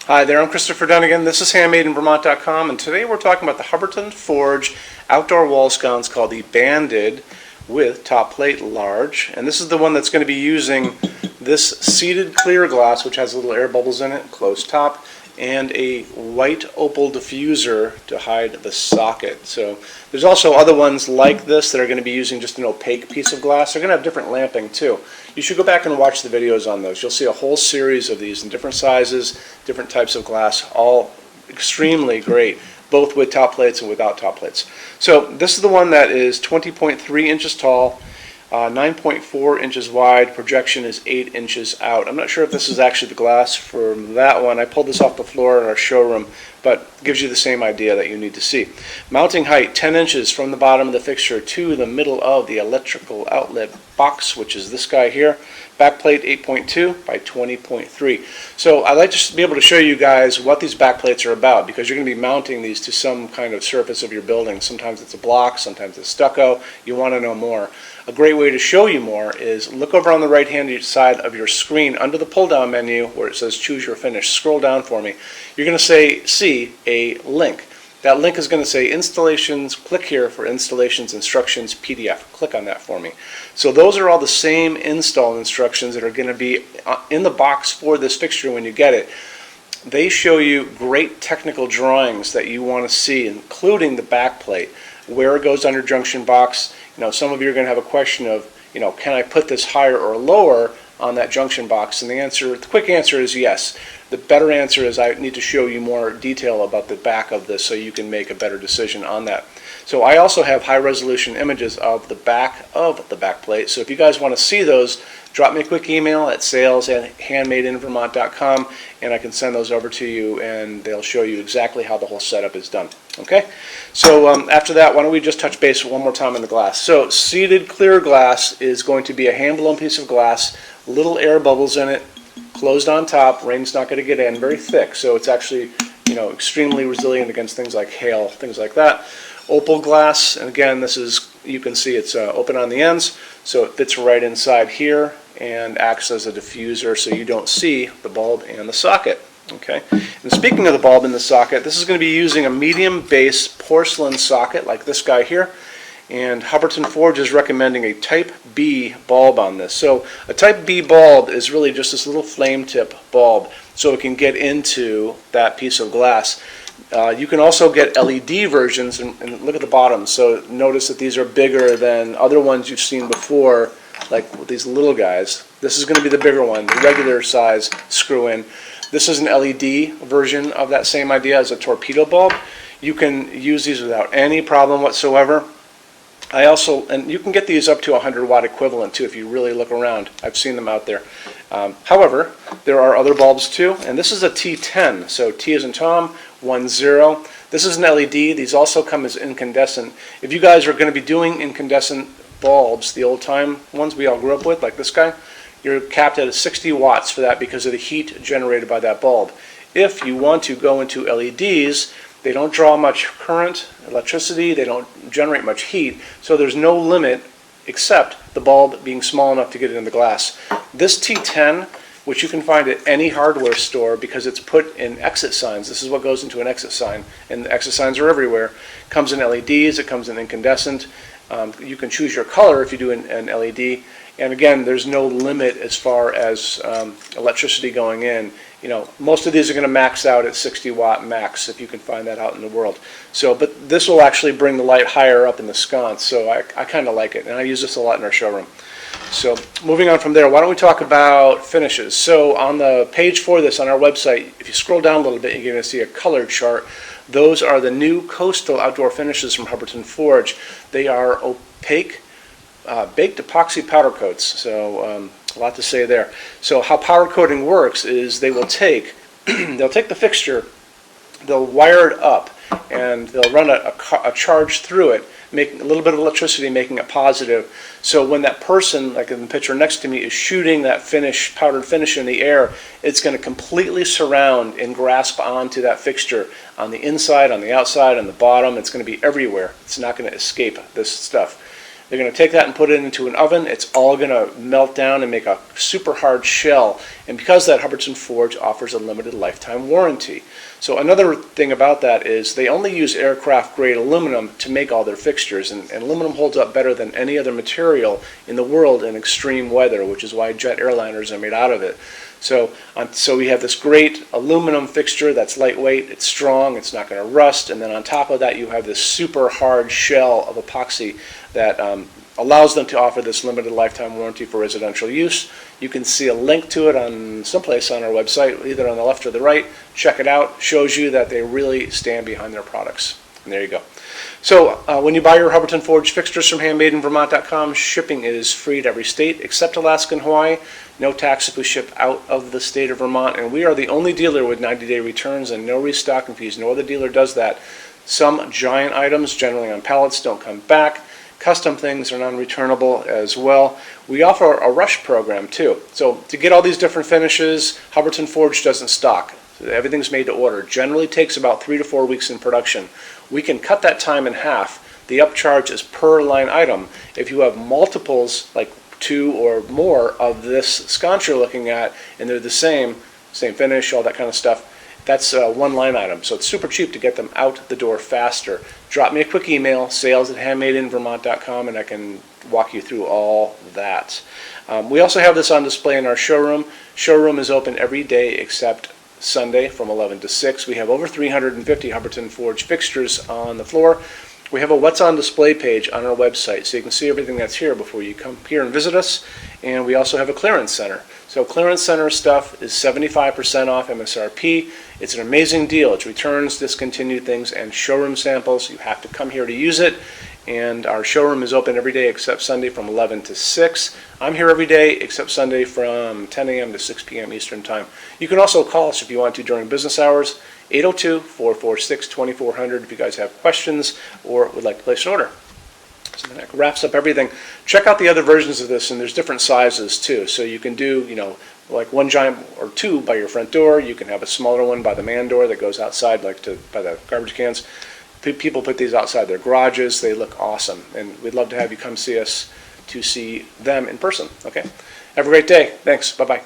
Hi there, I'm Christopher Dunnigan. This is HandmadeInVermont.com, and today we're talking about the Hubbardton Forge outdoor wall sconce called the Banded with top plate large. And this is the one that's going to be using this seated clear glass, which has little air bubbles in it, closed top, and a white opal diffuser to hide the socket. So there's also other ones like this that are going to be using just an opaque piece of glass. They're going to have different lamping too. You should go back and watch the videos on those. You'll see a whole series of these in different sizes, different types of glass, all extremely great, both with top plates and without top plates. So this is the one that is 20.3 inches tall, 9.4 inches wide, projection is 8 inches out. I'm not sure if this is actually the glass for that one. I pulled this off the floor in our showroom, but it gives you the same idea that you need to see. Mounting height 10 inches from the bottom of the fixture to the middle of the electrical outlet box, which is this guy here. Backplate 8.2 by 20.3. So I'd like to be able to show you guys what these backplates are about, because you're going to be mounting these to some kind of surface of your building. Sometimes it's a block, sometimes it's stucco. You want to know more. A great way to show you more is look over on the right hand side of your screen under the pull down menu where it says choose your finish. Scroll down for me. You're going to see a link. That link is going to say installations. Click here for installations instructions PDF. Click on that for me. So those are all the same install instructions that are going to be in the box for this fixture when you get it. They show you great technical drawings that you want to see, including the back plate, where it goes under junction box. You know, some of you are going to have a question of, you know, can I put this higher or lower on that junction box? And the quick answer is yes. The better answer is I need to show you more detail about the back of this so you can make a better decision on that. So I also have high resolution images of the back plate. So if you guys want to see those, drop me a quick email at sales@HandmadeInVermont.com and I can send those over to you and they'll show you exactly how the whole setup is done. Okay? So after that, why don't we just touch base one more time on the glass. So seated clear glass is going to be a hand blown piece of glass, little air bubbles in it, closed on top, rain's not going to get in, very thick, so it's actually, you know, extremely resilient against things like hail, things like that. Opal glass, and again, this is, you can see it's open on the ends, so it fits right inside here and acts as a diffuser so you don't see the bulb and the socket. Okay, and speaking of the bulb and the socket, this is going to be using a medium base porcelain socket like this guy here. And Hubbardton Forge is recommending a Type B bulb on this. So a Type B bulb is really just this little flame tip bulb, so it can get into that piece of glass. You can also get LED versions, and look at the bottom. So notice that these are bigger than other ones you've seen before, like these little guys. This is going to be the bigger one, the regular size screw-in. This is an LED version of that same idea as a torpedo bulb. You can use these without any problem whatsoever. And you can get these up to 100 watt equivalent too if you really look around. I've seen them out there. However, there are other bulbs too, and this is a T10, so T as in Tom, 10. This is an LED. These also come as incandescent. If you guys are going to be doing incandescent bulbs, the old time ones we all grew up with, like this guy, you're capped at 60 watts for that because of the heat generated by that bulb. If you want to go into LEDs, they don't draw much current, electricity, they don't generate much heat, so there's no limit except the bulb being small enough to get it in the glass. This T10, which you can find at any hardware store because it's put in exit signs, this is what goes into an exit sign, and the exit signs are everywhere, comes in LEDs, it comes in incandescent. You can choose your color if you do an LED, and again, there's no limit as far as electricity going in. You know, most of these are going to max out at 60 watt max if you can find that out in the world. So, but this will actually bring the light higher up in the sconce, so I kind of like it, and I use this a lot in our showroom. So moving on from there, why don't we talk about finishes? So on the page for this on our website, if you scroll down a little bit, you're going to see a color chart. Those are the new coastal outdoor finishes from Hubbardton Forge. They are opaque, baked epoxy powder coats. So a lot to say there. So how powder coating works is they will take they'll take the fixture, they'll wire it up, and they'll run a charge through it, making a little bit of electricity, making it positive. So when that person, like in the picture next to me, is shooting that powdered finish in the air, it's going to completely surround and grasp onto that fixture on the inside, on the outside, on the bottom. It's going to be everywhere. It's not going to escape this stuff. They're going to take that and put it into an oven. It's all going to melt down and make a super hard shell. And because of that, Hubbardton Forge offers a limited lifetime warranty. So another thing about that is they only use aircraft grade aluminum to make all their fixtures, and aluminum holds up better than any other material in the world in extreme weather, which is why jet airliners are made out of it. So we have this great aluminum fixture that's lightweight, it's strong, it's not going to rust, and then on top of that you have this super hard shell of epoxy that allows them to offer this limited lifetime warranty for residential use. You can see a link to it on someplace on our website, either on the left or the right. Check it out. Shows you that they really stand behind their products. And there you go. So when you buy your Hubbardton Forge fixtures from HandmadeInVermont.com, shipping is free to every state except Alaska and Hawaii. No tax if we ship out of the state of Vermont, and we are the only dealer with 90-day returns and no restocking fees. No other dealer does that. Some giant items, generally on pallets, don't come back. Custom things are non-returnable as well. We offer a rush program too. So to get all these different finishes, Hubbardton Forge doesn't stock. So everything's made to order. Generally takes about 3 to 4 weeks in production. We can cut that time in half. The upcharge is per line item. If you have multiples, like 2 or more of this sconce you're looking at, and they're the same finish, all that kind of stuff, that's one line item. So it's super cheap to get them out the door faster. Drop me a quick email, sales@HandmadeInVermont.com, and I can walk you through all that. We also have this on display in our showroom. Showroom is open every day except Sunday from 11 to 6. We have over 350 Hubbardton Forge fixtures on the floor. We have a What's on Display page on our website, so you can see everything that's here before you come here and visit us. And we also have a clearance center. So clearance center stuff is 75% off MSRP. It's an amazing deal. It's returns, discontinued things, and showroom samples. You have to come here to use it. And our showroom is open every day except Sunday from 11 to 6. I'm here every day except Sunday from 10 a.m. to 6 p.m. Eastern Time. You can also call us if you want to during business hours, 802-446-2400 if you guys have questions or would like to place an order. So that wraps up everything. Check out the other versions of this, and there's different sizes too. So you can do, like one giant or two by your front door. You can have a smaller one by the man door that goes outside, like by the garbage cans. People put these outside their garages. They look awesome, and we'd love to have you come see us to see them in person. Okay, have a great day. Thanks. Bye-bye.